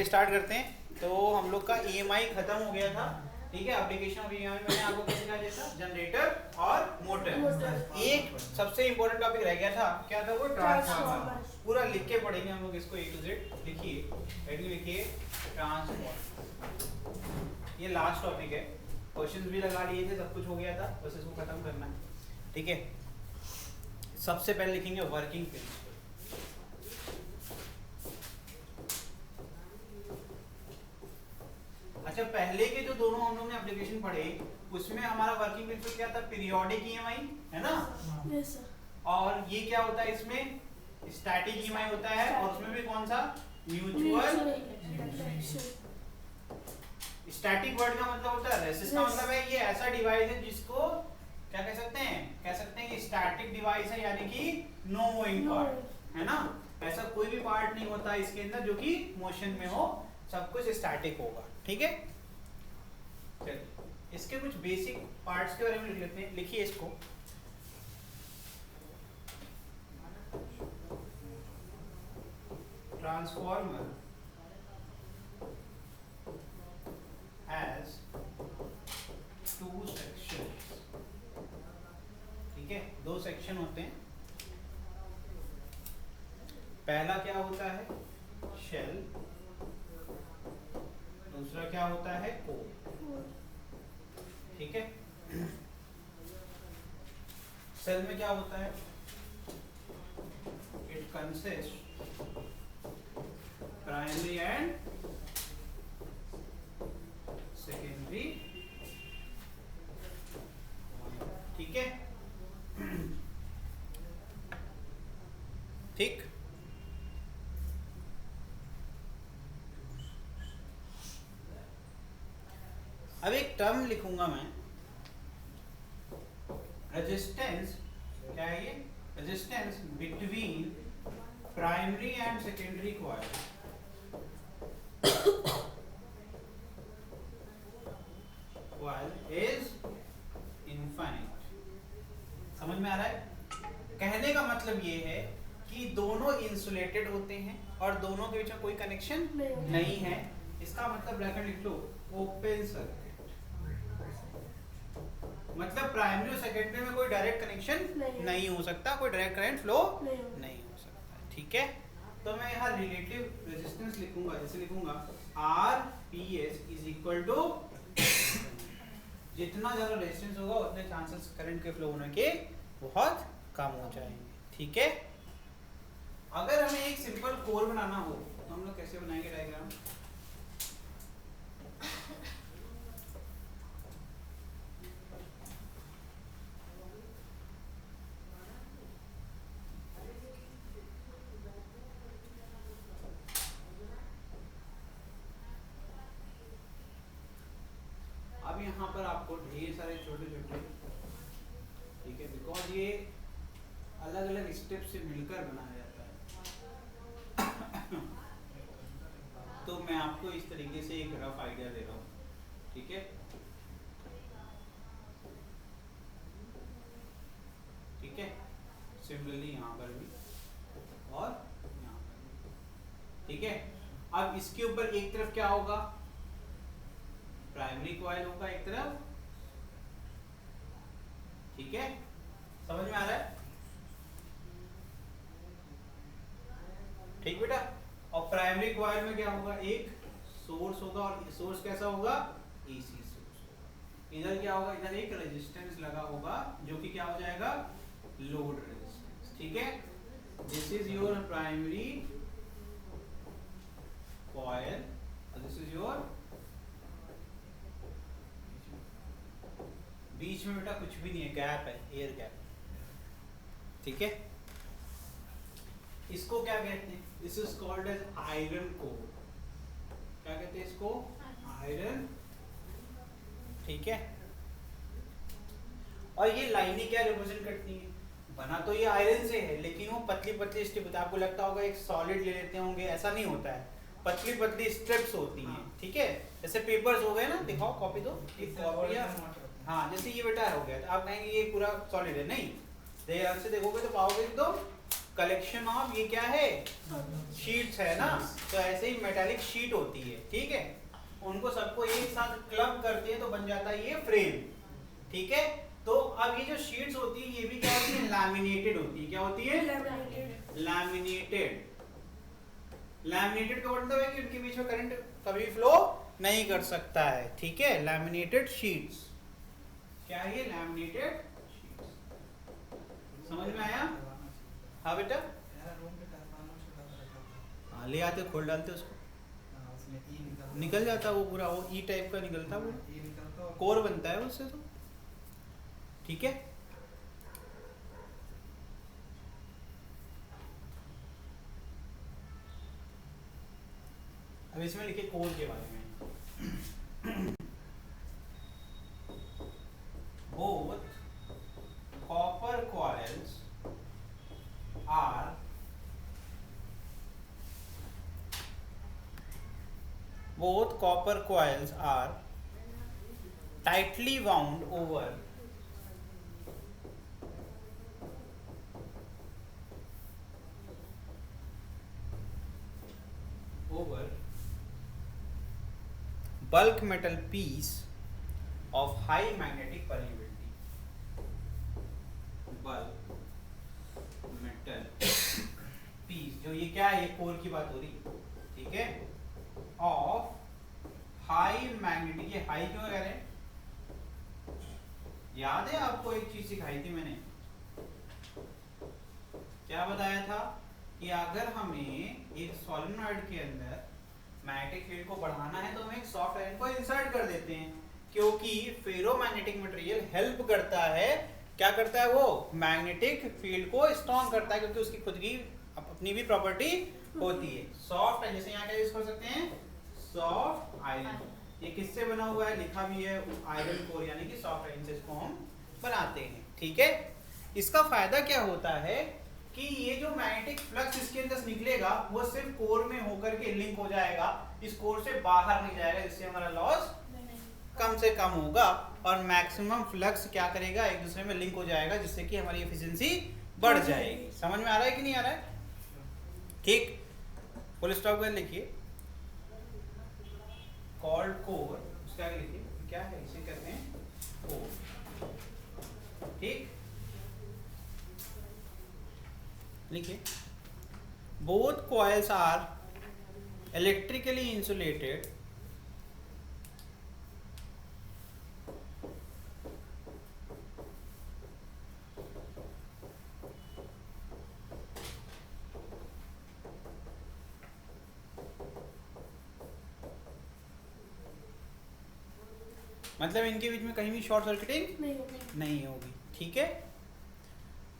Start करते हैं। तो हम लोग का EMI खत्म हो गया था, ठीक है। एप्लीकेशन ऑफ EMI मैंने आपको कैसे कहा जैसा जनरेटर और मोटर। एक सबसे इंपॉर्टेंट टॉपिक रह गया था, क्या था वो? ट्रांसफार्मर। पूरा लिख के पढ़ेंगे हम लोग इसको A to Z। लिखिए, लिखिए ट्रांसफार्मर। ये लास्ट टॉपिक है, क्वेश्चंस भी लगा लिए थे, सब कुछ हो गया था, बस इसको खत्म करना है, ठीक है। सबसे पहले लिखेंगे वर्किंग प्रिंसिपल। अच्छा, पहले के जो दोनों हम लोग ने एप्लीकेशन पढ़े उसमें हमारा वर्किंग प्रिंसिपल क्या था? पीरियोडिक EMI, है ना? Yes sir. और ये क्या होता है इसमें? स्टैटिक EMI होता है, और उसमें भी कौन सा? म्यूचुअल। स्टैटिक वर्ड का मतलब होता है रेसिस्ट, का मतलब है ये ऐसा डिवाइस है जिसको क्या कह सकते हैं? कह सकते हैं कि स्टैटिक डिवाइस है, यानी कि नो मूविंग पार्ट, है ना? ऐसा कोई भी पार्ट नहीं होता इसके अंदर जो कि मोशन में हो, सब कुछ स्टैटिक होगा, ठीक है। चलिए इसके कुछ बेसिक पार्ट्स के बारे में लिख लेते हैं। लिखिए इसको, ट्रांसफॉर्मर हैज टू सेक्शंस, ठीक है। दो सेक्शन होते हैं। पहला क्या होता है? शेल। दूसरा क्या होता है? कोर, ठीक है। सेल में क्या होता है? It consist primary and secondary, ठीक है। ठीक। अब एक टर्म लिखूंगा मैं, रेजिस्टेंस। क्या है ये? Resistance between primary and secondary coil is infinite. समझ में आ रहा है? कहने का मतलब ये है कि दोनों इंसुलेटेड होते हैं और दोनों के बीच में कोई कनेक्शन नहीं है। इसका मतलब ब्रैकेट लिख लो, ओपन सर्किट। मतलब प्राइमरी और सेकेंडरी में कोई डायरेक्ट कनेक्शन नहीं हो सकता, कोई डायरेक्ट करंट फ्लो नहीं हो सकता, ठीक है। तो मैं यहाँ रिलेटिव रेजिस्टेंस लिखूंगा, जैसे लिखूंगा RPS इज इक्वल टू, जितना ज्यादा रेजिस्टेंस होगा उतने चांसेस करंट के फ्लो होने के बहुत कम हो जाएंगे, ठीक है। अगर हमें एक सिंपल कोर बनाना हो तो हम लोग कैसे बनाएंगे डायग्राम? अब यहाँ पर आपको ढेर सारे छोटे छोटे, ठीक है, बिकॉज ये अलग अलग स्टेप से मिलकर बनाया जाता है। तो मैं आपको इस तरीके से एक रफ आइडिया दे रहा हूँ, ठीक है। ठीक है, सिमिलरली यहाँ पर भी और यहाँ पर भी, ठीक है। अब इसके ऊपर एक तरफ क्या होगा? प्राइमरी कॉइल होगा एक तरफ, ठीक है। समझ में आ रहा है? ठीक बेटा। और प्राइमरी कॉइल में क्या होगा? एक सोर्स होगा, और सोर्स कैसा होगा? AC सोर्स होगा। इधर क्या होगा? इधर एक रेजिस्टेंस लगा होगा जो कि क्या हो जाएगा? लोड रेजिस्टेंस, ठीक है। This is your primary coil, this is your, बीच में बेटा कुछ भी नहीं है, गैप है, एयर गैप, ठीक है। इसको क्या कहते हैं? This is called as iron core. क्या कहते हैं इसको? आयरन, ठीक है। और ये लाइनें क्या रिप्रेजेंट करती हैं? बना तो ये आयरन से है, लेकिन वो पतली पतली स्ट्रिप, आपको लगता होगा एक सॉलिड ले लेते होंगे, ऐसा नहीं होता है, पतली पतली स्ट्रिप्स होती हैं, ठीक है। जैसे पेपर्स हो गए ना, दिखाओ कॉपी दो, एक कॉपी या हाँ, जैसे ये बेटा हो गया, तो आप कहेंगे ये पूरा सॉलिड है, नहीं, ध्यान से देखोगे तो पाओगे तो कलेक्शन ऑफ, ये क्या है, शीट्स है ना। तो ऐसे ही मेटालिक शीट होती है, ठीक है, उनको सबको एक साथ क्लब करते हैं तो बन जाता है ये फ्रेम, ठीक है। तो अब ये जो शीट्स होती है ये भी क्या होती है, लैमिनेटेड होती है। क्या होती है, लैमिनेटेड। लैमिनेटेड का मतलब है कि उनके बीच में करंट कभी फ्लो नहीं कर सकता है, ठीक है। लैमिनेटेड शीट्स, क्या है ये, लैमिनेटेड शीट्स। समझ में आया? हाँ बेटा, हाँ ले आते, खोल डालते उसको, निकल जाता वो पूरा, वो ई टाइप का निकलता वो, कोर बनता है उससे तो, ठीक है। अब इसमें लिखे कोर के बारे में, both copper coils are tightly wound over bulk metal piece of high magnetic permeability. bulk metal piece, जो ये क्या है, ये कोर की बात हो रही, ठीक है, ऑफ हाई मैग्नेटिक। ये हाई क्यों कह रहे हैं, याद है आपको एक चीज सिखाई थी मैंने, क्या बताया था कि अगर हमें एक सोलेनॉइड के अंदर मैग्नेटिक फील्ड को बढ़ाना है तो हम एक सॉफ्ट आयरन को इंसर्ट कर देते हैं, क्योंकि फेरोमैग्नेटिक मटेरियल हेल्प करता है, क्या करता है वो, मैग्नेटिक फील्ड को स्ट्रॉन्ग करता है, क्योंकि उसकी खुद की अपनी भी प्रॉपर्टी होती है। सॉफ्ट है, जैसे यहाँ क्या यूज कर सकते हैं, सॉफ्ट आयरन। ये किससे बना हुआ है, लिखा भी है, आयरन कोर, यानी कि सॉफ्ट आयरन से इसको हम बनाते हैं, ठीक है। इसका फायदा क्या होता है कि ये जो मैग्नेटिक फ्लक्स इसके अंदर निकलेगा वो सिर्फ कोर में होकर के लिंक हो जाएगा, इस कोर से बाहर नहीं जाएगा, जिससे हमारा लॉस कम से कम होगा, और मैक्सिमम फ्लक्स क्या करेगा, एक दूसरे में लिंक हो जाएगा, जिससे कि हमारी एफिशिएंसी बढ़ जाएगी। समझ में आ रहा है कि नहीं आ रहा है, ठीक। फुल स्टॉप कर लिखिए, कॉल्ड कोर, उसके आगे लिखिए क्या है, इसे कहते हैं कोर, ठीक। लिखिए, both coils are electrically insulated मतलब इनके बीच में कहीं भी शॉर्ट सर्किटिंग नहीं होगी, ठीक है।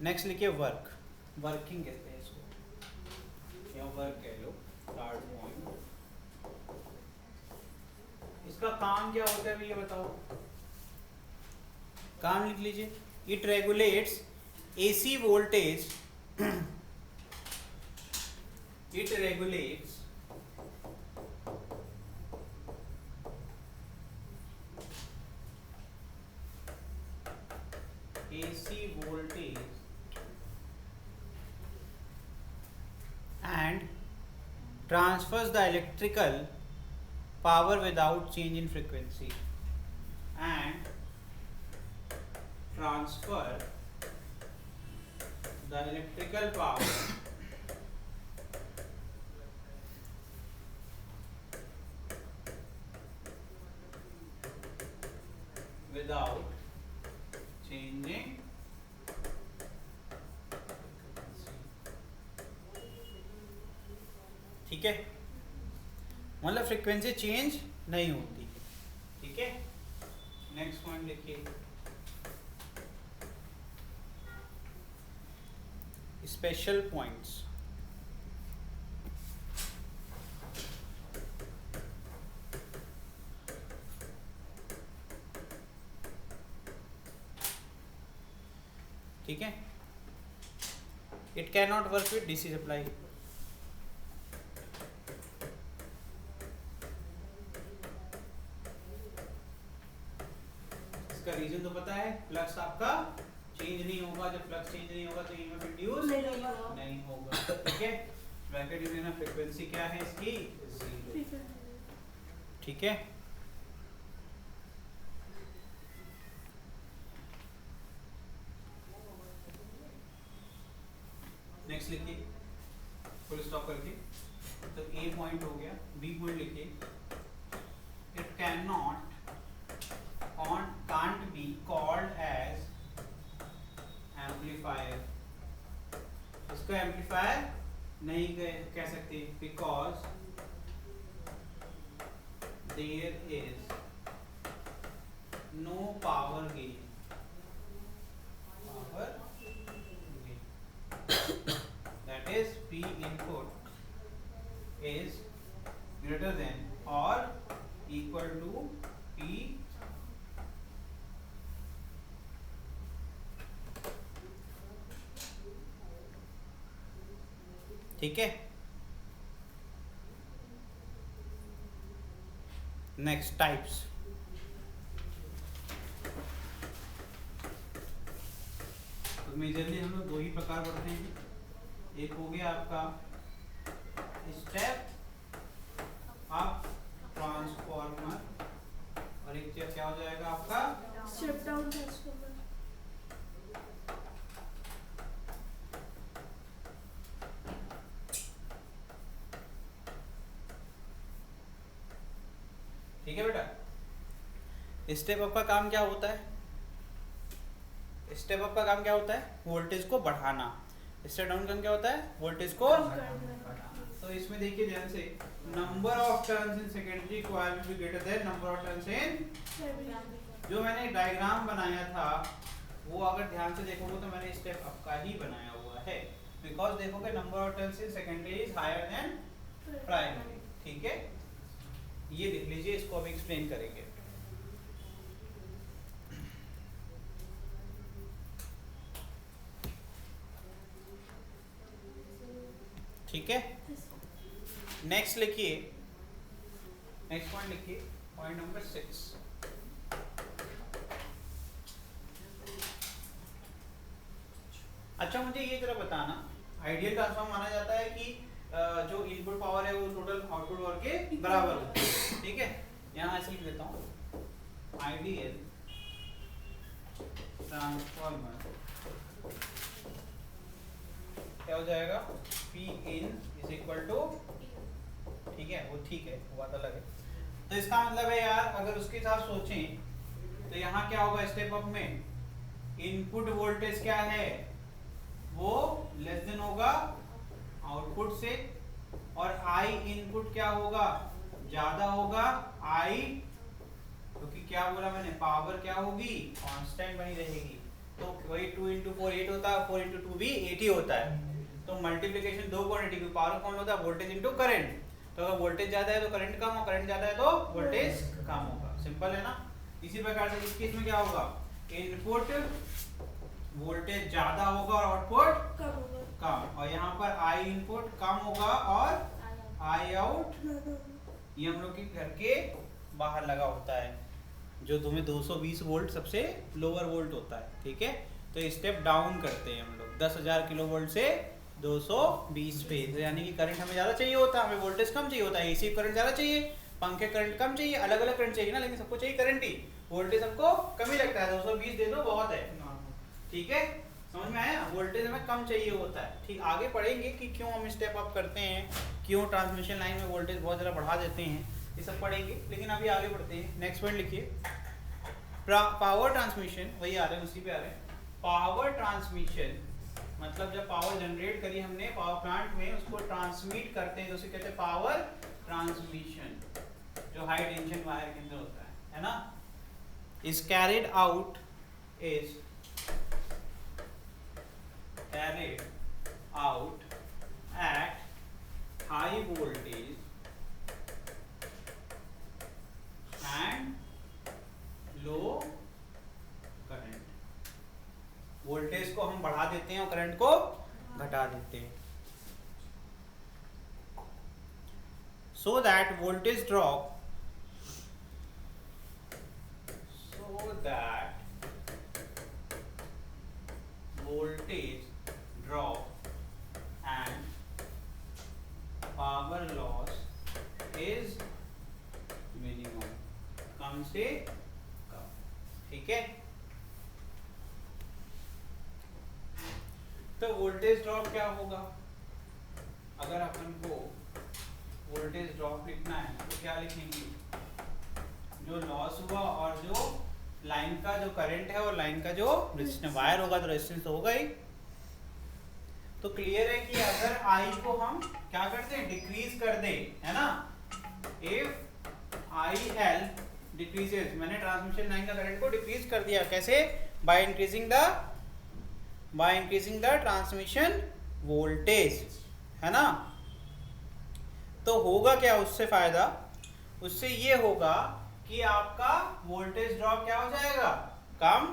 नेक्स्ट लिखिए वर्क, वर्किंग कहते हैं इसको, या वर्क कह लो, थर्ड पॉइंट। इसका काम क्या होता है ये बताओ, काम लिख लीजिए। It regulates AC voltage, it regulates AC voltage and transfers the electrical power without change in frequency, and transfer the electrical power without changing ठीक है, मतलब फ्रीक्वेंसी चेंज नहीं होती, ठीक है। नेक्स्ट पॉइंट देखिए, स्पेशल पॉइंट्स। ठीक है, it can not work with DC supply. इसका रीजन तो पता है, फ्लक्स आपका चेंज नहीं होगा, जब फ्लक्स चेंज नहीं होगा तो ईएमएफ इंड्यूस नहीं होगा। ठीक है, ब्रैकेट यूनियन फ्रीक्वेंसी क्या है इसकी, 0। ठीक है, नेक्स्ट लिखिए फुल स्टॉप करके। तो ए पॉइंट हो गया, बी पॉइंट लिखिए, it can not can't be called as amplifier। इसको एम्पलीफायर नहीं कह सकते, because there is no power gain. That is P input is greater than or equal to P ठीक है। नेक्स्ट टाइप्स, तो मेजरली हम लोग दो ही प्रकार पढ़ते हैं। एक हो गया आपका स्टेप अप ट्रांसफॉर्मर और एक क्या हो जाएगा आपका स्टेप डाउन ट्रांसफॉर्मर। ठीक है बेटा, स्टेप अप का काम क्या होता है, स्टेप अप का काम क्या होता है, वोल्टेज को बढ़ाना। स्टेप डाउन का क्या होता है, वोल्टेज को घटाना। तो इसमें देखिए ध्यान से, number of turns in secondary coil will be greater than number of turns इन। जो मैंने डायग्राम बनाया था वो अगर ध्यान से देखोगे तो मैंने स्टेप अप का ही बनाया हुआ है, बिकॉज देखोगे number of turns in secondary is higher than primary. ठीक है, ये देख लीजिए, इसको अब एक्सप्लेन करेंगे। ठीक है, नेक्स्ट लिखिए, नेक्स्ट पॉइंट लिखिए, पॉइंट नंबर 6। अच्छा मुझे ये जरा बताना, आइडियल ट्रांसफॉर्मर माना जाता है कि जो इनपुट पावर है वो टोटल आउटपुट पावर के बराबर होती है। ठीक है, यहाँ ऐसे लिख देता हूँ, आइडियल ट्रांसफॉर्मर क्या हो जाएगा, P in is equal to, ठीक है वो ठीक है, वो बात अलग है। तो इसका मतलब है यार, अगर उसके साथ सोचें तो यहाँ क्या होगा, स्टेप अप में इनपुट वोल्टेज क्या है, वो लेस देन होगा आउटपुट से, और आई इनपुट क्या होगा, ज्यादा होगा आई, क्योंकि क्या बोला मैंने, पावर क्या होगी, कांस्टेंट बनी रहेगी। तो वही 2 into 4 8 होता है, 4 into 2 भी 8 ही होता है। तो मल्टीप्लिकेशन दो क्वांटिटी की, पावर कौन होता है, वोल्टेज इनटू करंट। तो अगर वोल्टेज ज्यादा है तो करंट कम, और करंट ज्यादा है तो वोल्टेज कम होगा। सिंपल है ना। इसी प्रकार से इस केस में क्या होगा, इनपुट वोल्टेज ज्यादा होगा और आउटपुट कम, और यहाँ पर आई इनपुट कम होगा और आई आउट, ये हम लोग के घर के बाहर लगा होता है, जो तुम्हें 220 वोल्ट सबसे लोअर वोल्ट होता है। ठीक है, तो स्टेप डाउन करते हैं हम लोग 10,000 किलो वोल्ट से 220 पे, तो यानी कि करंट हमें ज़्यादा चाहिए होता है, हमें वोल्टेज कम चाहिए होता है, एसी करंट ज़्यादा चाहिए, पंखे करंट कम चाहिए, अलग अलग करंट चाहिए ना, लेकिन सबको चाहिए करंट ही, वोल्टेज हमको कम ही लगता है, 220 दे दो बहुत है। ठीक है, समझ में आया, वोल्टेज हमें कम चाहिए होता है। ठीक, आगे पढ़ेंगे कि क्यों हम स्टेप अप करते हैं, क्यों ट्रांसमिशन लाइन में वोल्टेज बहुत ज़्यादा बढ़ा देते हैं, ये सब पढ़ेंगे, लेकिन अभी आगे बढ़ते हैं। नेक्स्ट पॉइंट लिखिए, पावर ट्रांसमिशन, वही आ रहे हैं, उसी पे आ रहे हैं। पावर ट्रांसमिशन मतलब जब पावर जनरेट करी हमने पावर प्लांट में, उसको ट्रांसमिट करते हैं, तो उसे कहते हैं पावर ट्रांसमिशन, जो हाई टेंशन वायर के अंदर होता है ना। Is carried out, is carried out at high voltage and low current। Voltage को हम बढ़ा देते हैं और करंट को घटा देते हैं, so that voltage drop, so that voltage drop and power loss is minimum, कम से कम। ठीक है, तो वोल्टेज ड्रॉप क्या होगा? अगर अपन को वोल्टेज ड्रॉप लिखना है तो क्या लिखेंगे? जो लॉस हुआ और जो लाइन का जो करंट है और लाइन का जो रेजिस्टेंस, वायर होगा तो रेजिस्टेंस तो होगा ही। तो क्लियर है कि अगर आई को हम क्या करते हैं, डिक्रीज कर दे, है ना, इफ आई एल डिक्रीजेस, मैंने ट्रांसमिशन लाइन का करंट को डिक्रीज कर दिया, कैसे? By increasing the transmission voltage, है ना। तो होगा क्या उससे फायदा? उससे ये होगा कि आपका वोल्टेज ड्रॉप क्या हो जाएगा, कम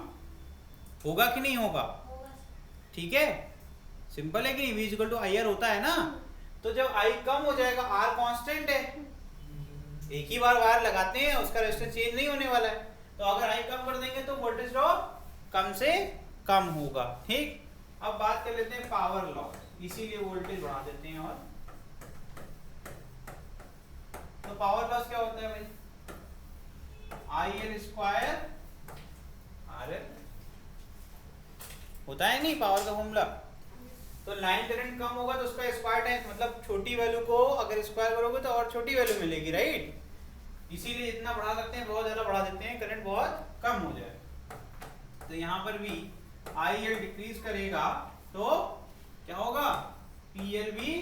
होगा कि नहीं होगा? ठीक है, सिंपल है कि नहीं, V equal to I R होता है ना। तो जब I कम हो जाएगा, R कांस्टेंट है, एक ही बार वायर लगाते हैं, उसका रेजिस्टेंस चेंज नहीं होने वाला है, तो अगर I कम कर देंगे तो वोल्टेज ड्रॉप कम से कम होगा। ठीक, अब बात कर लेते हैं पावर लॉस, इसीलिए वोल्टेज बढ़ा देते हैं। और तो पावर लॉस क्या होता है भाई? IL स्क्वायर RL होता है नहीं, पावर का फॉर्मूला। तो लाइन करंट कम होगा तो उसका स्क्वायर टाइम्स, मतलब छोटी वैल्यू को अगर स्क्वायर करोगे तो और छोटी वैल्यू मिलेगी, राइट। इसीलिए इतना बढ़ा सकते हैं, बहुत ज्यादा बढ़ा देते हैं, करंट बहुत कम हो जाए। तो यहाँ पर भी IL डिक्रीज करेगा तो क्या होगा, PL भी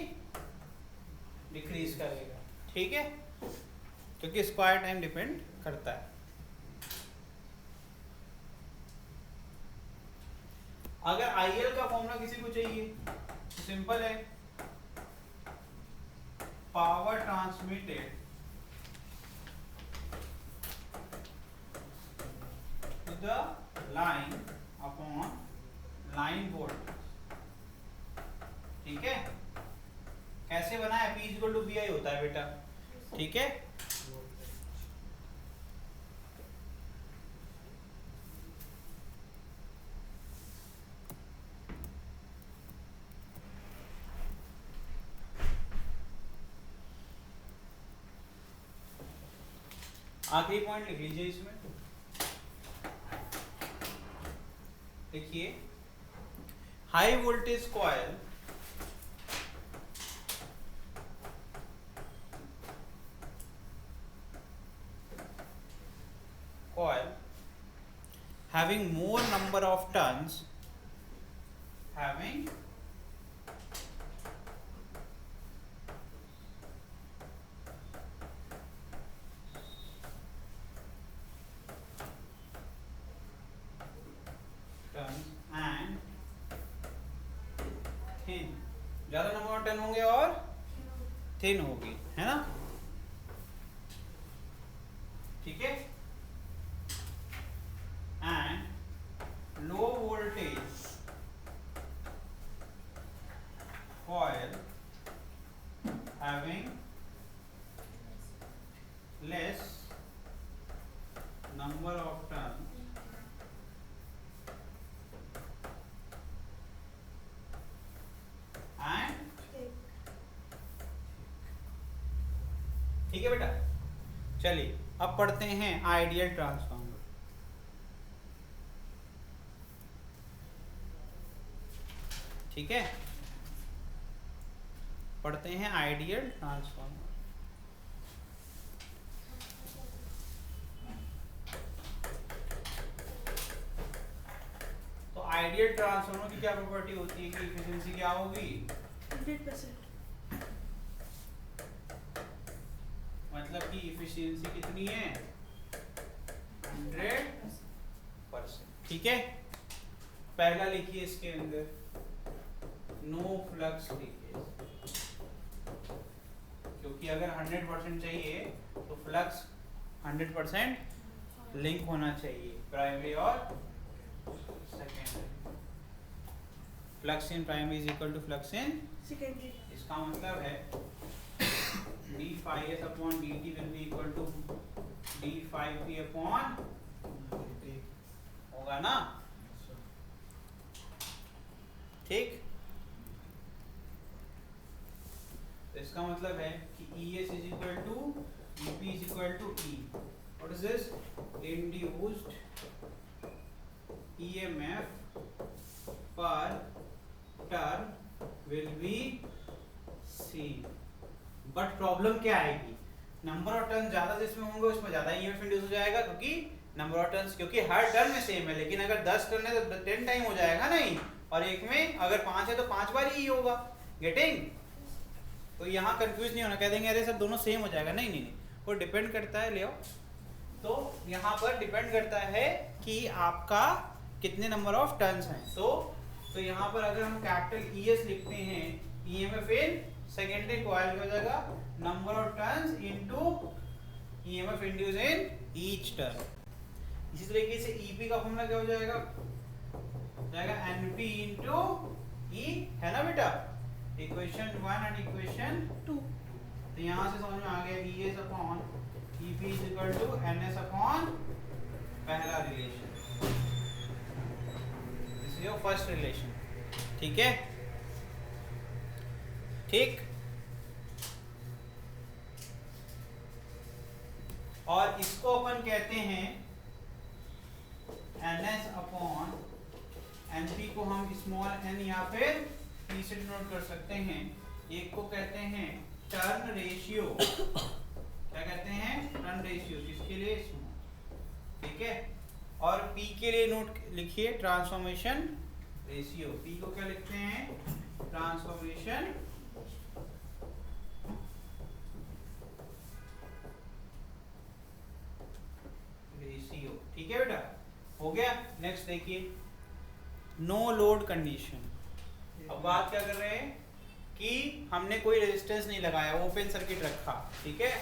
डिक्रीज करेगा। ठीक है, क्योंकि स्क्वायर टाइम डिपेंड करता है। अगर IL का फॉर्मूला किसी को चाहिए तो सिंपल है, power transmitted to the line upon line voltage. ठीक है, कैसे बना है? P इक्वल टू VI होता है बेटा। ठीक है, आखिरी पॉइंट लिख लीजिए इसमें, देखिए high voltage coil having more number of turns, having turns and thin, ज्यादा नंबर ऑफ टर्न होंगे और थिन होगी, है ना। ठीक है, and low voltage coil having less number of turns and ठीक है बेटा। चलिए अब पढ़ते हैं आइडियल ट्रांसफार्मर। ठीक है, पढ़ते हैं आइडियल ट्रांसफार्मर। तो आइडियल ट्रांसफार्मर की क्या प्रॉपर्टी होती है कि एफिशिएंसी क्या होगी? 100%। मतलब कि एफिशिएंसी कितनी है? 100%। ठीक है, पहला लिखिए इसके अंदर नो फ्लक्स लीकेज, क्योंकि अगर 100% चाहिए तो फ्लक्स 100% लिंक होना चाहिए, प्राइमरी और secondary. Flux in primary is equal to flux in secondary. इसका मतलब है d phi s upon dt will be equal to d phi p upon dt, होगा ना। ठीक, तो इसका मतलब है कि ES is equal to EP is equal to E. What is this? Induced EMF per turn will be same. But problem क्या आएगी? नंबर ऑफ टर्न ज्यादा जिसमें होंगे उसमें ज्यादा EMF इंड्यूस हो जाएगा, क्योंकि नंबर ऑफ टर्न्स, क्योंकि हर टर्न में सेम है. लेकिन अगर 10 टर्न है तो 10 टाइम हो जाएगा नहीं, और एक में अगर 5 है तो 5 बार ही होगा. गेटिंग? तो यहाँ कंफ्यूज नहीं होना, कह देंगे अरे सर दोनों सेम हो जाएगा. नहीं नहीं नहीं, वो डिपेंड करता है. ले आओ. तो यहाँ पर डिपेंड करता है कि आपका कितने नंबर ऑफ टर्न्स हैं. तो यहाँ पर अगर हम कैपिटल ES लिखते हैं, EMF इन सेकेंडरी कॉइल हो जाएगा number of turns into EMF induce in each turn. इसी तरीके से EP का फॉर्मूला क्या हो जाएगा? NP इंटू E, है ना बेटा? Equation 1 and equation 2. तो यहाँ से समझ में आ गया ES upon EP is equal to NS upon पहला relation. This is your first relation. ठीक है, ठीक. और इसको अपन कहते हैं NS अपॉन NP को हम स्मॉल n या फिर P से डिनोट कर सकते हैं. एक को कहते हैं टर्न रेशियो. क्या कहते हैं? Turn ratio. किसके लिए? स्मॉल. ठीक है. और P के लिए नोट लिखिए ट्रांसफॉर्मेशन रेशियो. P को क्या लिखते हैं? Transformation ratio. ठीक है बेटा, हो गया. नेक्स्ट देखिए, नो लोड कंडीशन. अब बात क्या कर रहे हैं कि हमने कोई रेजिस्टेंस नहीं लगाया, ओपन सर्किट रखा. ठीक है.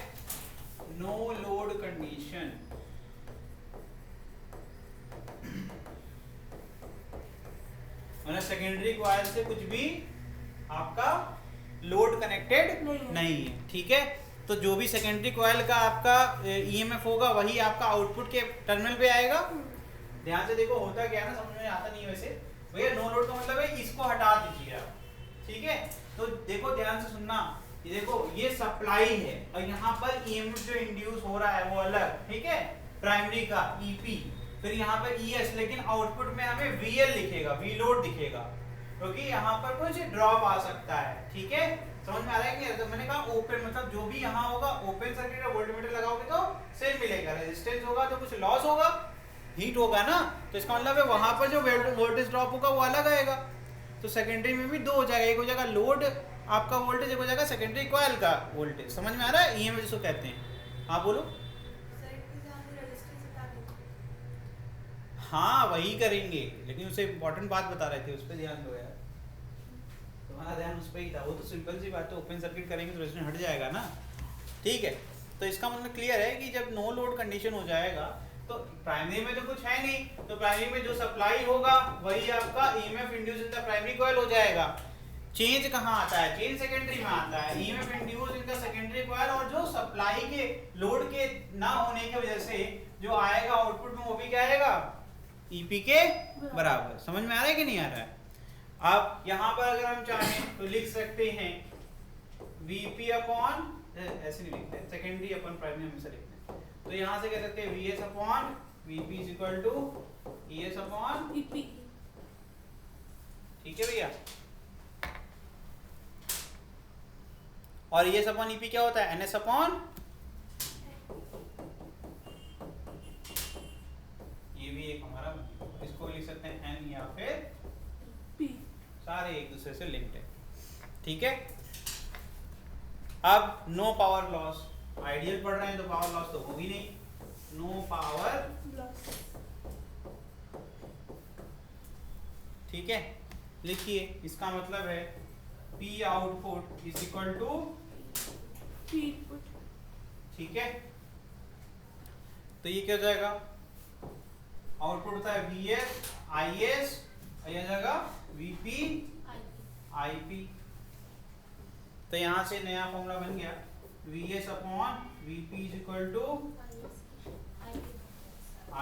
No load condition. मतलब सेकेंडरी कॉइल से कुछ भी आपका लोड कनेक्टेड नहीं है. ठीक है. तो जो भी सेकेंडरी कॉइल का आपका EMF होगा वही आपका आउटपुट के टर्मिनल पे आएगा. ध्यान से देखो, होता क्या है ना, समझ में आता नहीं है वैसे भैया. नो लोड का मतलब है इसको हटा दीजिए आप. ठीक है. तो देखो ध्यान से सुनना, ये देखो ये सप्लाई है और यहाँ पर EMF जो इंड्यूस हो रहा है वो अलग. ठीक है. प्राइमरी का EP, फिर यहाँ पर ES, लेकिन आउटपुट में हमें VL लिखेगा, V लोड दिखेगा, क्योंकि यहाँ पर कुछ ड्रॉप आ सकता है. ठीक है. समझ में आ रहा है कि तो मैंने कहा ओपन मतलब जो भी यहाँ होगा ओपन सर्किट और वोल्टमीटर लगाओगे तो सेम मिलेगा. रेजिस्टेंस होगा तो कुछ लॉस होगा, हीट होगा ना, तो इसका मतलब है वहां पर जो वोल्टेज ड्रॉप होगा वो अलग आएगा. तो सेकेंडरी में भी दो हो जाएगा. एक हो जाएगा लोड आपका वोल्टेज, एक हो जाएगा सेकेंडरी कॉइल का वोल्टेज. समझ में आ रहा है? EMF जिसको कहते हैं. हाँ बोलो. हाँ वही करेंगे, लेकिन उसे इंपॉर्टेंट बात बता रहे थे, उस पर ध्यान दो यार. तुम्हारा ध्यान उस पर ही था. वो तो सिंपल सी बात है, ओपन सर्किट करेंगे तो रेजिस्टेंस हट जाएगा ना. ठीक है. तो इसका मतलब क्लियर है कि जब नो लोड कंडीशन हो जाएगा तो प्राइमरी में तो कुछ है नहीं, तो प्राइमरी में जो सप्लाई होगा वही आपका EMF induce in the primary coil हो जाएगा. चेंज कहाँ आता है? चेंज सेकेंडरी में आता है. EMF induce in the secondary coil, और जो सप्लाई के लोड के ना होने की वजह से जो आएगा आउटपुट में वो भी क्या आएगा? EP के बराबर. समझ में आ रहा है कि नहीं आ रहा है? अब यहाँ पर अगर हम चाहें तो लिख सकते हैं VP अपॉन, ऐसे नहीं लिखते, सेकेंडरी अपॉन प्राइमरी हमेशा लिखते हैं. तो यहाँ से कह सकते हैं VS upon VP is equal to ES upon EP. ठीक है भैया. और ES अपॉन EP क्या होता है? NS अपॉन, ये भी एक हमारा, इसको लिख सकते हैं N या फिर P. सारे एक दूसरे से लिंक्ड है. ठीक है. अब नो पावर लॉस. आइडियल पढ़ रहे हैं तो पावर लॉस तो होगी नहीं. No power loss. ठीक है. लिखिए, इसका मतलब है P output is equal to P input. ठीक है. तो ये क्या हो जाएगा? आउटपुट होता है VS IS, यह जाएगा VP IP. तो यहां से नया फॉर्मूला बन गया VS upon VP is equal to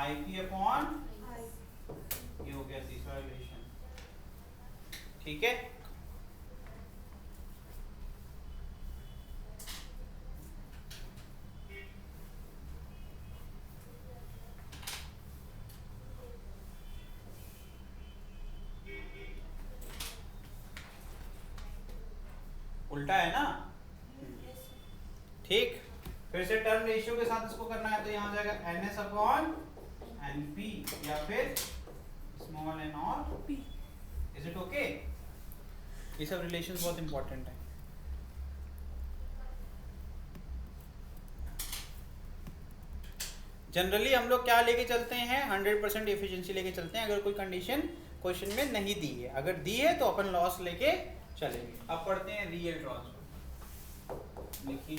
IP upon, ये हो गया तीसरा रिलेशन. ठीक ठीक है। उल्टा है ना, ठीक। फिर से टर्म रेशियो के साथ इसको करना है तो यहाँ जाएगा NS अपॉन NP या फिर स्मॉल n और p। Is it okay? ये सब रिलेशंस बहुत इंपॉर्टेंट है। जनरली हम लोग क्या लेके चलते हैं, 100% एफिशिएंसी लेके चलते हैं अगर कोई कंडीशन क्वेश्चन में नहीं दी है। अगर दी है तो अपन लॉस लेके चलेंगे। अब पढ़ते हैं रियल ट्रांसफर। लिखिए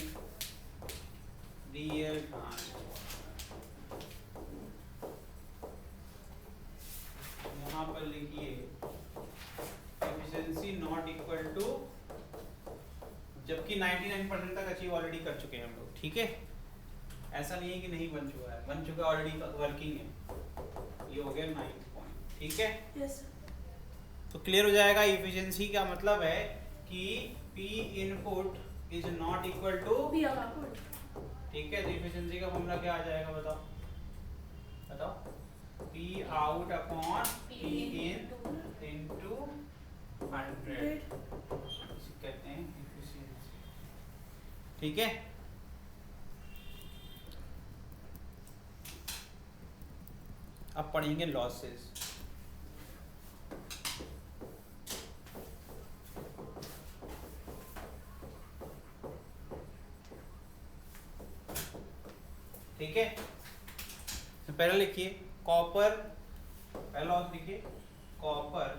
रियल ट्रांसफर, यहाँ पर लिखिए एफिशिएंसी नॉट इक्वल टू, जबकि 99% तक अचीव ऑलरेडी कर चुके हैं हम लोग, ठीक है। ऐसा नहीं है कि नहीं बन चुका है, बन चुका ऑलरेडी, वर्किंग है। ये हो गया 9 पॉइंट, ठीक है। यस तो क्लियर हो जाएगा। एफिशिएंसी का मतलब है कि P input is not equal to p output, ठीक है। तो एफिशिएंसी का फॉर्मूला क्या आ जाएगा, बताओ बताओ। P out upon P in into 100 कहते हैं एफिशिएंसी, ठीक है। अब पढ़ेंगे लॉसेस। ठीक है। तो पहले लिखिए कॉपर, पहला लॉस लिखिए कॉपर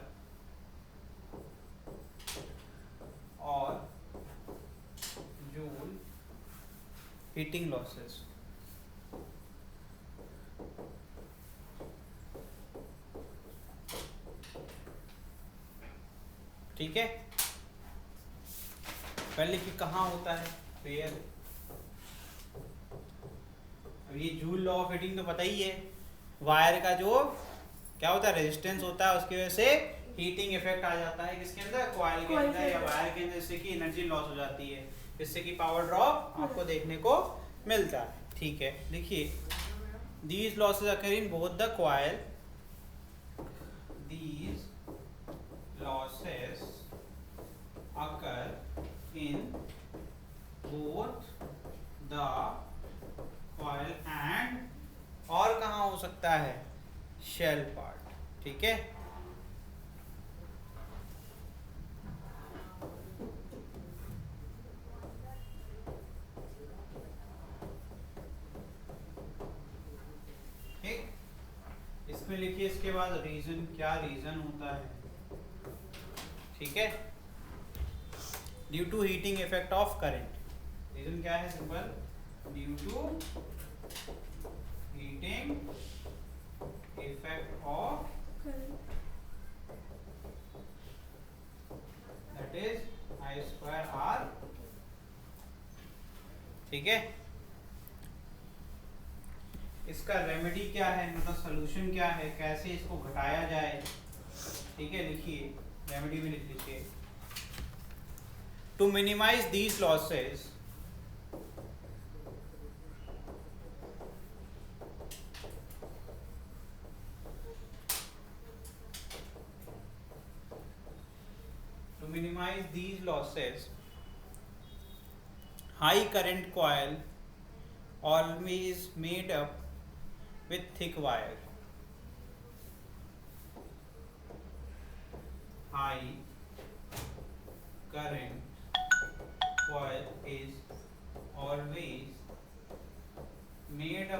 और जूल हीटिंग लॉसेस, ठीक है। पहले कि कहाँ होता है फेयर। अब ये जूल लॉ ऑफ हीटिंग तो पता ही है, वायर का जो क्या होता है रेजिस्टेंस होता है उसकी वजह से हीटिंग इफेक्ट आ जाता है किसके अंदर, कॉइल के अंदर या वायर के अंदर, जिससे कि एनर्जी लॉस हो जाती है, जिससे कि पावर ड्रॉप आपको देखने को मिलता है, ठीक है। देखिए these losses occur in both the coil, these losses occur in both the coil and, और कहाँ हो सकता है, शेल पार्ट, ठीक है। ठीक, इसमें लिखिए इसके बाद रीजन, क्या रीजन होता है, ठीक है। Due to heating effect of current, reason क्या है, simple, due to heating effect of that is I²R, ठीक है। इसका रेमेडी क्या है, मतलब सोल्यूशन क्या है, कैसे इसको घटाया जाए, ठीक है। लिखिए रेमेडी भी लिख लीजिए, to minimize these losses, minimize these losses, high current coil always made up with thick wire, high current coil is always made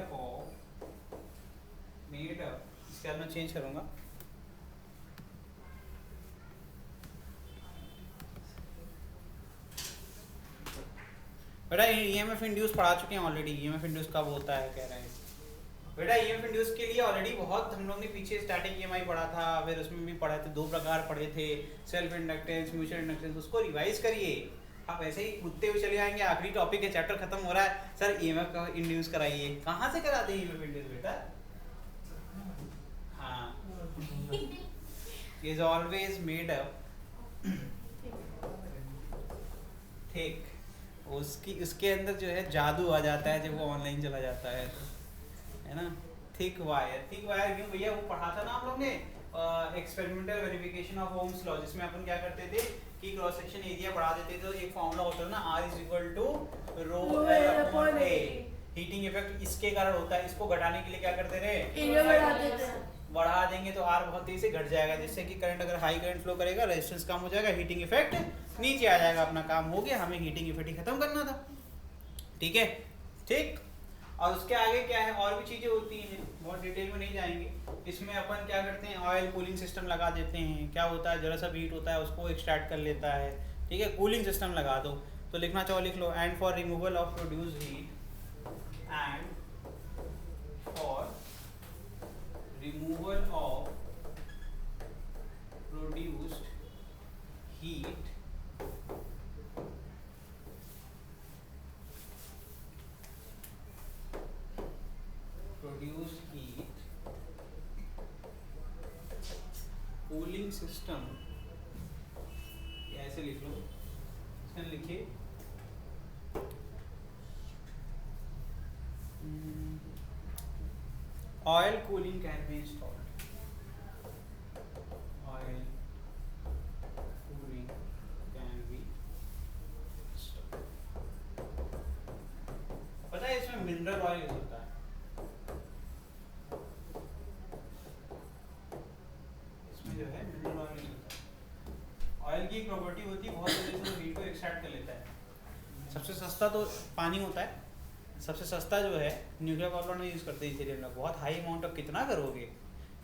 up, इसके बाद मैं चेंज करूंगा, बेटा ईएमएफ इंड्यूस पढ़ा चुके हैं ऑलरेडी। ईएमएफ इंड्यूस कब होता है कह रहे हैं बेटा, ईएमएफ इंड्यूस के लिए ऑलरेडी बहुत हम लोग ने पीछे स्टैटिक ईएमआई पढ़ा था, फिर उसमें भी पढ़े थे, दो प्रकार पढ़े थे, सेल्फ इंडक्टेंस, म्यूचुअल इंडक्टेंस, उसको रिवाइज करिए। आप ऐसे ही कूदते हुए चले जाएंगे, आखिरी टॉपिक है, चैप्टर खत्म हो रहा है, सर ईएमएफ का इंड्यूस कराइए, कहाँ से कराते हैं ईएमएफ इंड्यूस बेटा। हाँ, इज ऑलवेज मेड अप ठीक, उसके अंदर जो है जादू आ जाता है जब वो ऑनलाइन चला जाता है, है ना। थिक वायर क्यों भैया, वो पढ़ा था ना हम लोग ने experimental verification of Ohm's law, जिसमें अपन क्या करते थे कि क्रॉस सेक्शन एरिया बढ़ा देते थे, तो एक फॉर्मूला होता है ना R = ρ L/A। हीटिंग इफेक्ट इसके कारण होता है, इसको घटाने के लिए क्या करते रहे, एरिया बढ़ा देते हैं। बढ़ा देंगे तो R बहुत तेजी से घट जाएगा, जिससे कि करंट अगर हाई करंट फ्लो करेगा रेजिस्टेंस कम हो जाएगा, हीटिंग इफेक्ट नीचे आ जाएगा, अपना काम हो गया, हमें हीटिंग इफेक्ट ही खत्म करना था। ठीक है, ठीक। और उसके आगे क्या है, और भी चीजें होती हैं, बहुत डिटेल में नहीं जाएंगे। इसमें अपन क्या करते हैं, ऑयल कूलिंग सिस्टम लगा देते हैं। क्या होता है, जरा सा हीट होता है उसको एक्सट्रैक्ट कर लेता है, ठीक है, कूलिंग सिस्टम लगा दो। तो लिखना चाहो लिख लो, and for removal of produce heat, and for removal of produced heat cooling system, ऐसे लिख लो, इसमें लिखिए oil cooling can be installed, oil cooling can be installed। पता है इसमें मिनरल ऑयल यूज होता है, इसमें जो है मिनरल ऑयल यूज होता है। ऑयल की एक प्रॉपर्टी होती है, बहुत जल्दी से हीट को एक्सट्रैक्ट कर लेता है। सबसे सस्ता तो पानी होता है, सबसे सस्ता जो है न्यूक्लियर पावर प्लांट में यूज़ करते हैं, इसीलिए हम लोग बहुत हाई अमाउंट ऑफ कितना करोगे,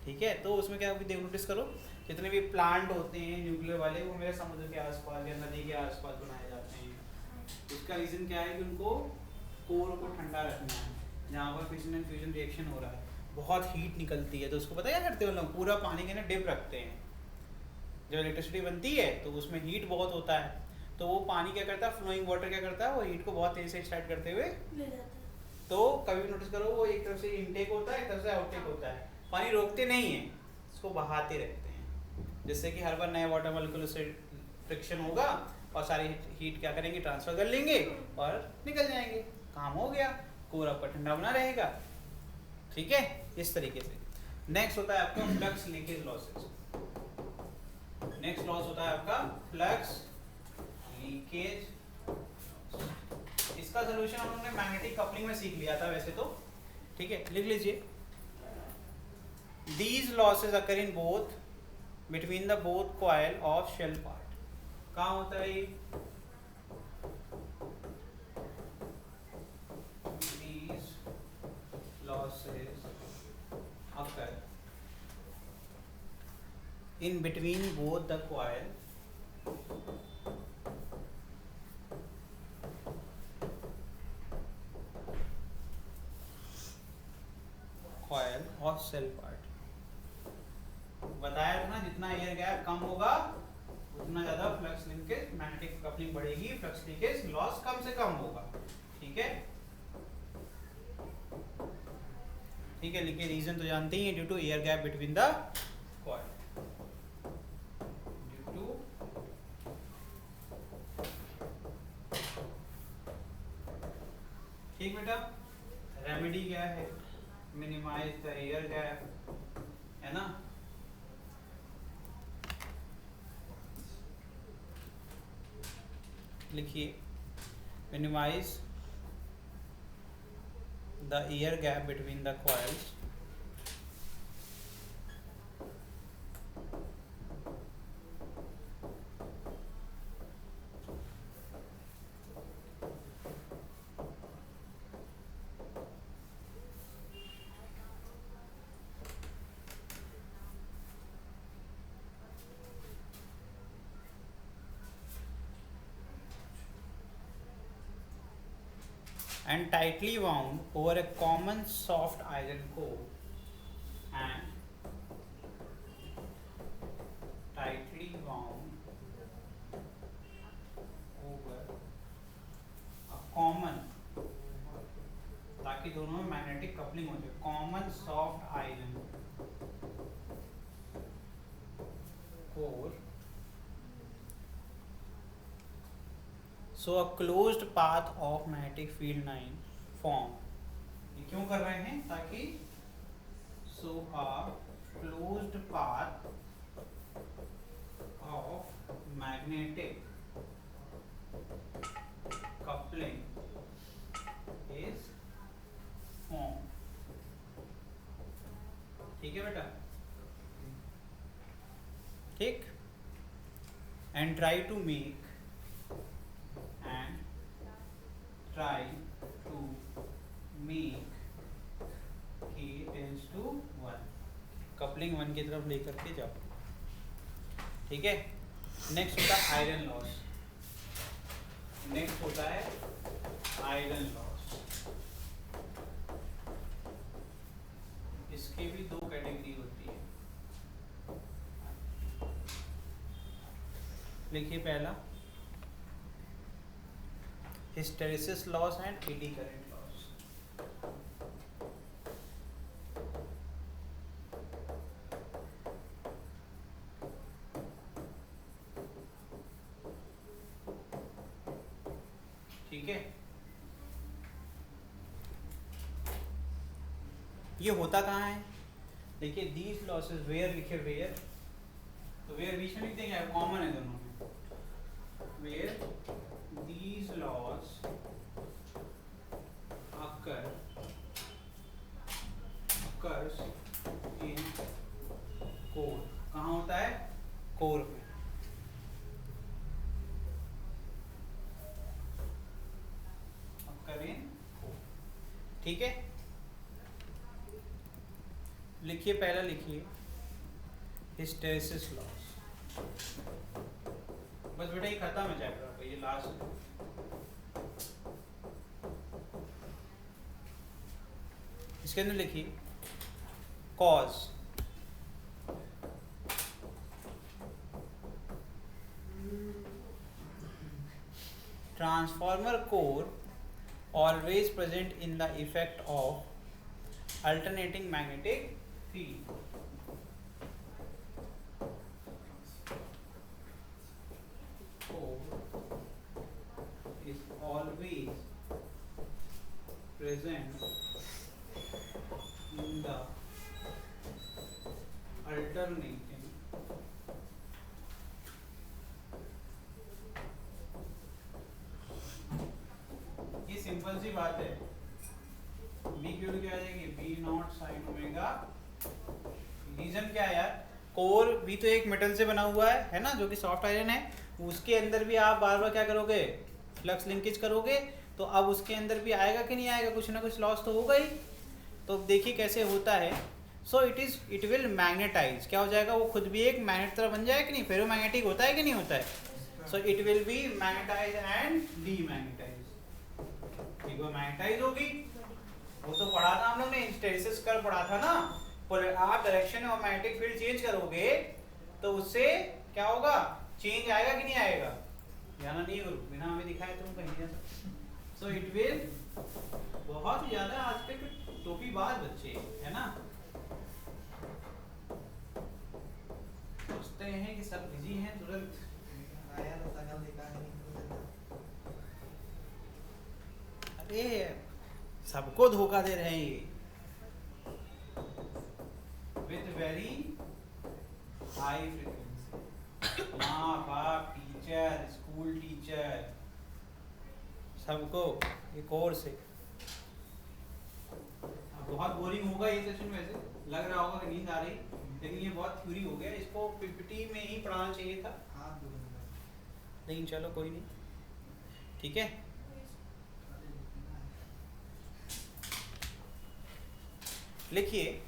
ठीक है। तो उसमें क्या देख नोटिस करो, जितने भी प्लांट होते हैं न्यूक्लियर वाले, वो मेरे समुद्र के आसपास या नदी के आसपास बनाए जाते हैं। उसका रीज़न क्या है कि उनको कोर को ठंडा रखना है, जहाँ पर फिशन एंड फ्यूजन रिएक्शन हो रहा है, बहुत हीट निकलती है, तो उसको पता क्या करते हैं लोग, पूरा पानी के ना डिप रखते हैं। जब इलेक्ट्रिसिटी बनती है तो उसमें हीट बहुत होता है, तो वो पानी क्या करता है, फ्लोइंग वाटर क्या करता है, वो हीट को बहुत तेज़ी से एक्सट्रैक्ट करते हुए ले जाता है। तो कभी भी नोटिस करो, वो एक तरफ से इनटेक होता है, एक तरफ से आउटटेक होता है। पानी रोकते नहीं है, इसको बहाते रहते हैं, जिससे कि हर बार नए वाटर मॉलिक्यूल से फ्रिक्शन होगा और सारी हीट क्या करेंगे, ट्रांसफर कर लेंगे और निकल जाएंगे, काम हो गया, कोर आपका ठंडा बना रहेगा। ठीक है, इस तरीके से। नेक्स्ट होता है आपका flux leakage losses. Next loss होता है आपका फ्लक्स लीकेज। इसका सोल्यूशन हम लोगों ने मैग्नेटिक कपलिंग में सीख लिया था वैसे तो, ठीक है, लिख लीजिए। These losses occur in both between the both coil of shell part। कहाँ होता है ये? These losses occur in between both the coil of shell part। बताया था ना, जितना एयर गैप कम होगा उतना ज्यादा फ्लक्स लिंकेज, मैग्नेटिक कपलिंग बढ़ेगी, फ्लक्स लीकेज लॉस कम से कम होगा। ठीक है, ठीक है, लिखिए रीजन तो जानते ही हैं, due to air gap between the coil, due to ठीक बेटा। रेमेडी क्या है, मिनिमाइज द एयर गैप, है ना। लिखिए minimize the air gap between the coils and tightly wound over a common soft iron core, and tightly wound over a common, ताकि दोनों में मैग्नेटिक कपलिंग हो जाए, common soft iron core so a closed path of magnetic field line form. ये क्यों कर रहे हैं? ताकि so a closed path of magnetic coupling is form. ठीक है बेटा, ठीक। And try to make k tends to 1, coupling 1 की तरफ लेकर के जाओ। ठीक है, नेक्स्ट होता है आयरन लॉस। नेक्स्ट होता है आयरन लॉस। इसके भी दो कैटेगरी होती है। लिखिए पहला hysteresis loss and eddy current loss. ठीक है, ये होता कहाँ है? देखिए दीज लॉसेस वेयर, लिखे वेयर, तो वेयर बीच में लिख देंगे, कॉमन है दोनों में। Where these laws occurs in core। कहाँ होता है? कोर में। occur in core। ठीक है, लिखिए पहला, लिखिए हिस्टेरेसिस लॉस। बस बेटा ये खत्म है चैप्टर आपका, ये लास्ट है। इसके अंदर लिखिए cause. Transformer core always present in the effect of alternating magnetic field. is always present in the alternating ये सिंपल सी बात है। बी क्यू क्या आ जाएगी? B naught sine omega. Reason क्या है यार? कोर भी तो एक मेटल से बना हुआ है ना, जो कि सॉफ्ट आयरन है। उसके अंदर भी आप बार बार क्या करोगे? फ्लक्स लिंकेज करोगे, तो अब उसके अंदर भी आएगा कि नहीं आएगा? कुछ ना कुछ लॉस तो होगा ही। तो देखिए कैसे होता है। So it will magnetize. क्या हो जाएगा? वो खुद भी एक मैग्नेट तरह बन जाएगा कि नहीं? फेरोमैग्नेटिक होता है कि नहीं होता है? So it will be magnetize and demagnetize. ठीक है, मैग्नेटाइज होगी। वो तो पढ़ा था हम लोग ने, हिस्टेरेसिस कर्व पढ़ा था ना। आप direction of magnetic field change करोगे तो उससे क्या होगा? चेंज आएगा कि नहीं आएगा? जाना नहीं गुरु, बिना हमें दिखाए तुम कहीं जा सकते। सो इट विल, बहुत ही ज्यादा आजकल के टोपीबाज बच्चे है ना, सोचते हैं कि सब बिजी हैं, तुरंत आया तो सकल दिखा नहीं। अरे सबको धोखा दे रहे हैं ये, विथ वेरी हाई फ्रीक्वेंसी। माँ बाप, टीचर, स्कूल टीचर, सबको एक और से। बहुत बोरिंग होगा ये सेशन, वैसे लग रहा होगा कि नींद आ रही, लेकिन ये बहुत थ्योरी हो गया। इसको पीपीटी में ही पढ़ाना चाहिए था, लेकिन चलो कोई नहीं। ठीक है, लिखिए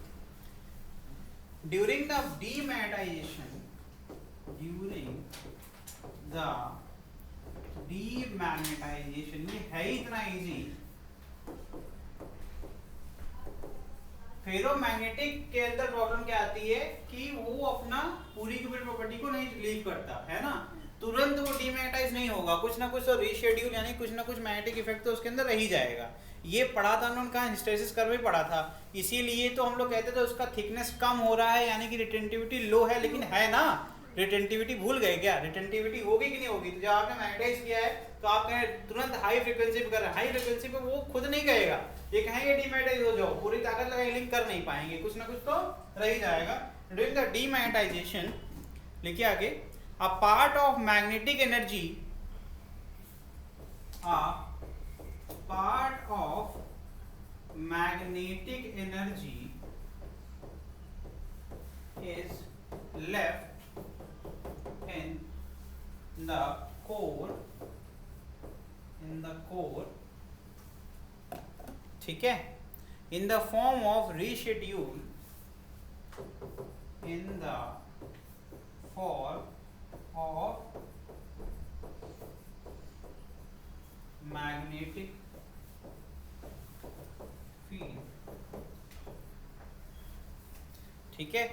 ड्यूरिंग द डीमैग्नेटाइजेशन, ये है ही इतना इजी। फेरोमैग्नेटिक के अंदर प्रॉब्लम क्या आती है कि वो अपना पूरी की पूरी प्रॉपर्टी को नहीं लीव करता है ना, तुरंत वो डीमैग्नेटाइज नहीं होगा। कुछ ना कुछ तो रीशेड्यूल, यानी कुछ ना कुछ मैग्नेटिक इफेक्ट तो उसके अंदर रह ही जाएगा। ये पढ़ा था उन्होंने, कहा हिस्टेरेसिस कर्व भी पढ़ा था। इसीलिए तो हम लोग कहते थे उसका थिकनेस कम हो रहा है, यानी कि रिटेंटिविटी लो है, लेकिन है ना। रिटेंटिविटी भूल गए क्या? रिटेंटिविटी होगी कि नहीं होगी? तो जब आपने मैग्नेटाइज किया है तो आप कहें तुरंत हाई फ्रीक्वेंसी पे कर रहे हैं, हाई फ्रीक्वेंसी पे वो खुद नहीं कहेगा, ये कहेंगे डीमैग्नेटाइज हो जाओ, पूरी ताकत लगा लिंक कर नहीं पाएंगे, कुछ ना कुछ तो रह ही जाएगा। ड्यूरिंग द डीमैग्नेटाइजेशन, लिखिए आगे, a part of magnetic energy, a part of magnetic energy is left in the core, ठीक है, in the form of reschedule, in the form of magnetic field, ठीक है,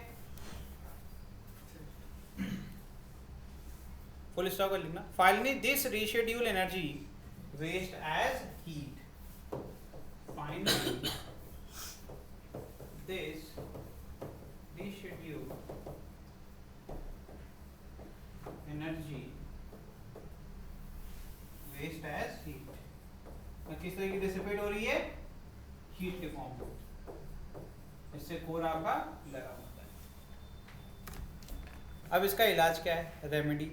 फुल स्टॉप कर लिखना। Finally this reschedule energy waste as heat, finally this reschedule energy waste as heat, किस तरह की dissipate हो रही है, हीट के फॉर्म में, इससे कोर आपका लगा होता है। अब इसका इलाज क्या है, रेमेडी,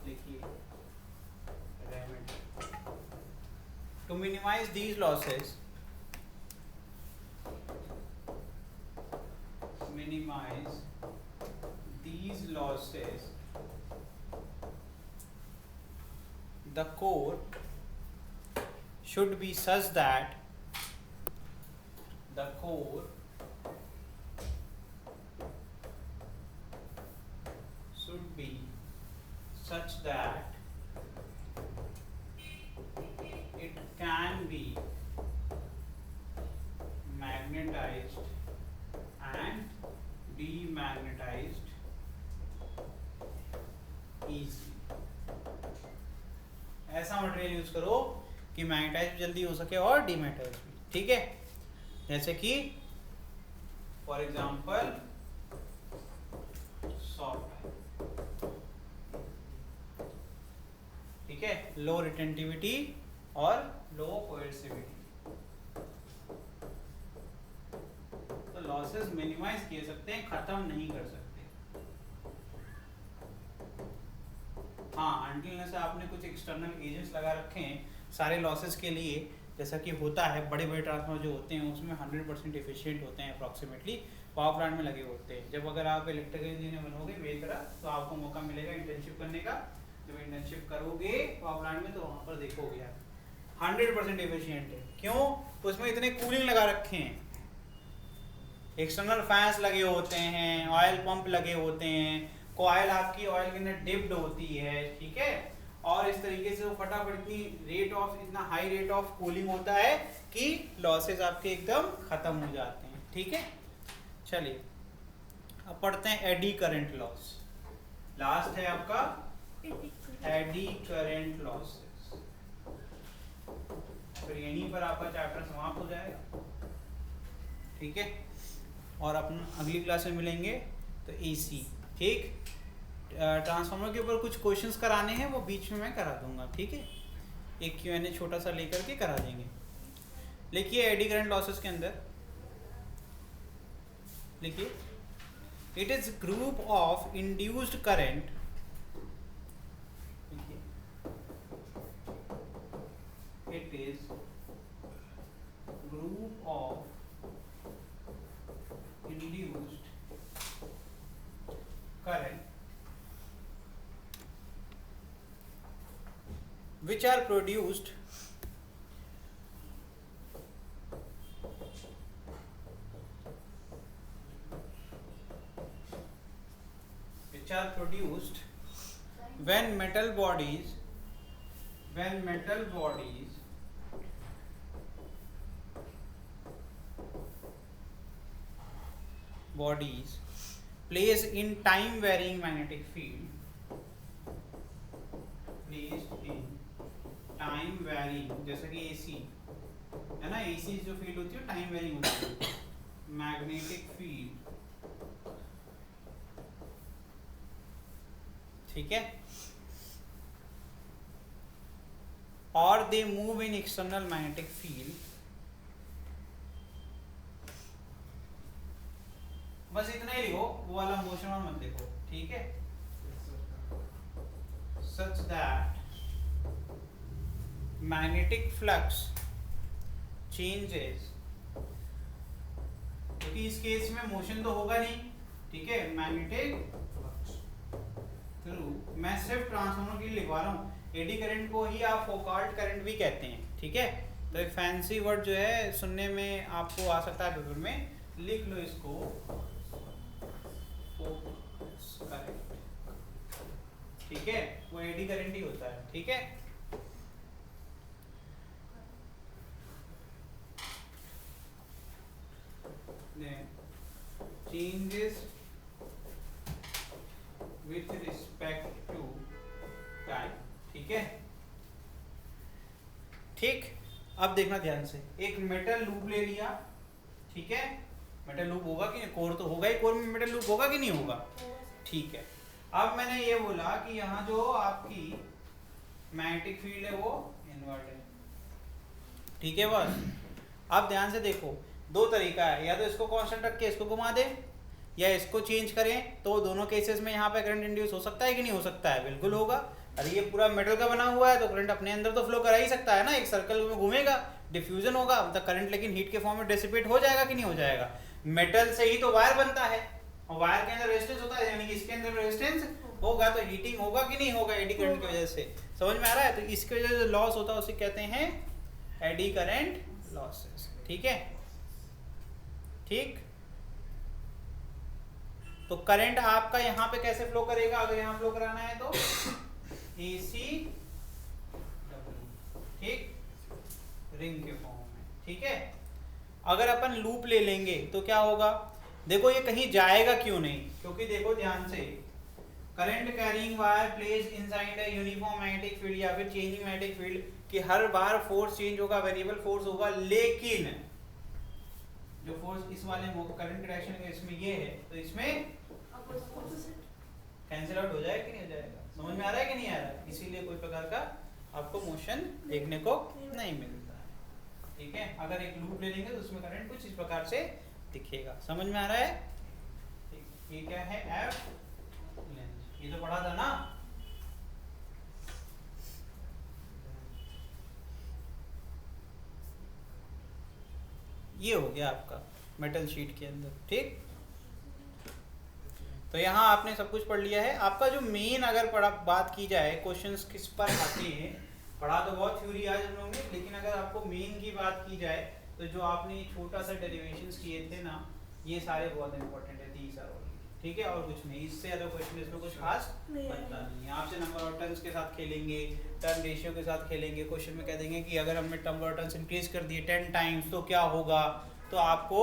लिखिए remedy, to minimize these losses, minimize these losses, the core should be such that the core should be such that it can be magnetized and demagnetized easily, ऐसा मटेरियल यूज करो कि मैग्नेटाइज जल्दी हो सके और demagnetise भी, ठीक है, जैसे कि फॉर एग्जांपल सॉफ्ट, ठीक है, लो रिटेंटिविटी और लो कोएर्सिविटी, लॉसेस मिनिमाइज किए सकते हैं, खत्म नहीं कर सकते। हाँ, अनटिल से आपने कुछ एक्सटर्नल एजेंट्स लगा रखे हैं सारे लॉसेस के लिए, जैसा कि होता है बड़े बड़े ट्रांसफार्मर जो होते हैं उसमें 100% एफिशिएंट होते हैं अप्रॉक्सीमेटली, पावर प्लांट में लगे होते हैं। जब अगर आप इलेक्ट्रिकल इंजीनियर बनोगे मेरी तरह तो आपको मौका मिलेगा इंटर्नशिप करने का, जब इंटर्नशिप करोगे पावर प्लांट में तो वहाँ पर देखोगे आप 100% एफिशिएंट है। क्यों? उसमें इतने कूलिंग लगा रखे हैं, एक्सटर्नल फैंस लगे होते हैं, ऑयल पंप लगे होते हैं, कॉइल आपकी ऑयल के अंदर डिप्ड होती है, ठीक है, और इस तरीके से वो फटाफट इतना हाई रेट ऑफ कूलिंग होता है कि लॉसेस आपके एकदम खत्म हो जाते हैं, ठीक है। चलिए अब पढ़ते हैं एडी करंट लॉस, लास्ट है आपका एडी करंट लॉसेस, फिर यहीं पर आपका चैप्टर समाप्त हो जाएगा, ठीक है, और अपन अगली क्लास में मिलेंगे तो एसी, ठीक। ट्रांसफार्मर के ऊपर कुछ क्वेश्चंस कराने हैं वो बीच में मैं करा दूंगा, ठीक है, एक Q&A छोटा सा लेकर के करा देंगे। लिखिए एडी करंट लॉसेस के अंदर लिखिए, it is group of induced current, it is group of induced current which are produced when metal bodies placed in time varying magnetic field, जैसे कि AC है ना, AC जो फील्ड होती है टाइम वेरिंग होती है, मैग्नेटिक फील्ड, ठीक है, और they move in external magnetic field, बस इतना ही लिखो, वो वाला मोशन और मत लिखो, ठीक है, such that magnetic flux changes, क्योंकि इस केस में मोशन तो होगा नहीं, ठीक है, मैग्नेटिक थ्रू, मैं सिर्फ ट्रांसफार्मर के लिए लिखवा रहा हूँ, एडी करंट को ही आप फोकाल्ट करंट भी कहते हैं, ठीक है, तो एक फैंसी वर्ड जो है सुनने में आपको आ सकता है पेपर में, लिख लो इसको, फोकस करंट, ठीक है, वो एडी करंट ही होता है, ठीक है। Changes with respect to time, ठीक है, ठीक। अब देखना ध्यान से, एक मेटल लूप ले लिया, ठीक है, मेटल लूप होगा कि नहीं, कोर तो होगा ही, कोर में मेटल लूप होगा कि नहीं होगा, ठीक है। अब मैंने ये बोला कि यहाँ जो आपकी मैग्नेटिक फील्ड है वो इनवर्ट है, ठीक है बस। अब ध्यान से देखो, दो तरीका है, या तो इसको कांस्टेंट रख के इसको घुमा दे, या इसको चेंज करें, तो दोनों केसेस में यहाँ पे करंट इंड्यूस हो सकता है कि नहीं हो सकता है, बिल्कुल होगा। अरे ये पूरा मेटल का बना हुआ है तो करंट अपने अंदर तो फ्लो करा ही सकता है ना, एक सर्कल में घूमेगा, डिफ्यूजन होगा, मतलब करंट लेकिन हीट के फॉर्म में डिसिपेट हो जाएगा कि नहीं हो जाएगा। मेटल से ही तो वायर बनता है, और वायर के अंदर रेजिस्टेंस होता है, यानी कि इसके अंदर रेजिस्टेंस होगा तो हीटिंग होगा कि नहीं होगा एडी करंट की वजह से, समझ में आ रहा है। तो इसकी वजह से लॉस होता है उसे कहते हैं एडी करंट लॉसेस, ठीक है, ठीक। तो करंट आपका यहाँ पे कैसे फ्लो करेगा, अगर यहाँ फ्लो कराना है तो AC ठीक, रिंग के फॉर्म में, ठीक है। अगर अपन लूप ले लेंगे तो क्या होगा, देखो ये कहीं जाएगा क्यों नहीं, क्योंकि देखो ध्यान से, current carrying wire place inside a uniform magnetic field या फिर चेंजिंग मैग्नेटिक फील्ड, कि हर बार फोर्स चेंज होगा, वेरिएबल फोर्स होगा, लेकिन जो फोर्स इस वाले करंट की डायरेक्शन में इसमें ये है, तो इसमें कैंसिल आउट हो जाएगा कि नहीं हो जाएगा, समझ में आ रहा है कि नहीं आ रहा है, इसीलिए कोई प्रकार का आपको मोशन देखने को नहीं मिलता है, ठीक है। अगर एक लूप ले लेंगे तो उसमें करंट कुछ इस प्रकार से दिखेगा, समझ में आ रहा है। ये क्या है, एफ लेंथ, ये तो पढ़ा था ना, ये हो गया आपका मेटल शीट के अंदर, ठीक। तो यहाँ आपने सब कुछ पढ़ लिया है। आपका जो मेन अगर बात की जाए क्वेश्चंस किस पर आते हैं, पढ़ा तो बहुत थ्योरी आज हम लोगों ने, लेकिन अगर आपको मेन की बात की जाए तो जो आपने छोटा सा डेरिवेशंस किए थे ना, ये सारे बहुत इंपॉर्टेंट है, 30 आर, ठीक है, और कुछ नहीं, इससे ज़्यादा क्वेश्चन इसमें कुछ खास बनता नहीं है। आपसे नंबर ऑफ टर्न्स के साथ खेलेंगे, टर्न रेशियो के साथ खेलेंगे, क्वेश्चन में कह देंगे कि अगर हमने नंबर ऑफ टर्न्स इंक्रीज कर दिए 10 टाइम्स तो क्या होगा, तो आपको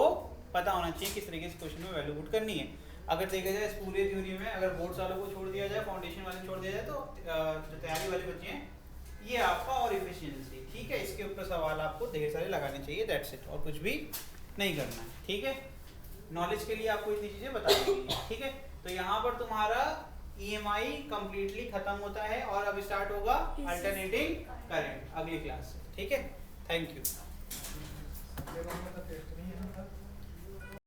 पता होना चाहिए किस तरीके से क्वेश्चन में वैल्यू पुट करनी है। अगर देखा जाए इस पूरे थ्योरी में, अगर बोर्ड्स वालों को छोड़ दिया जाए, फाउंडेशन वाले छोड़ दिया जाए, तो जो तैयारी वाले बच्चे हैं, ये आपका और एफिशिएंसी, ठीक है, इसके ऊपर सवाल आपको ढेर सारे लगाने चाहिए, दैट्स इट, और कुछ भी नहीं करना है, ठीक है। नॉलेज के लिए आपको इतनी चीजें बता दी, ठीक है। तो यहाँ पर तुम्हारा EMI कंप्लीटली खत्म होता है और अब स्टार्ट होगा अल्टरनेटिंग करंट अगली क्लास से, ठीक है। Thank you.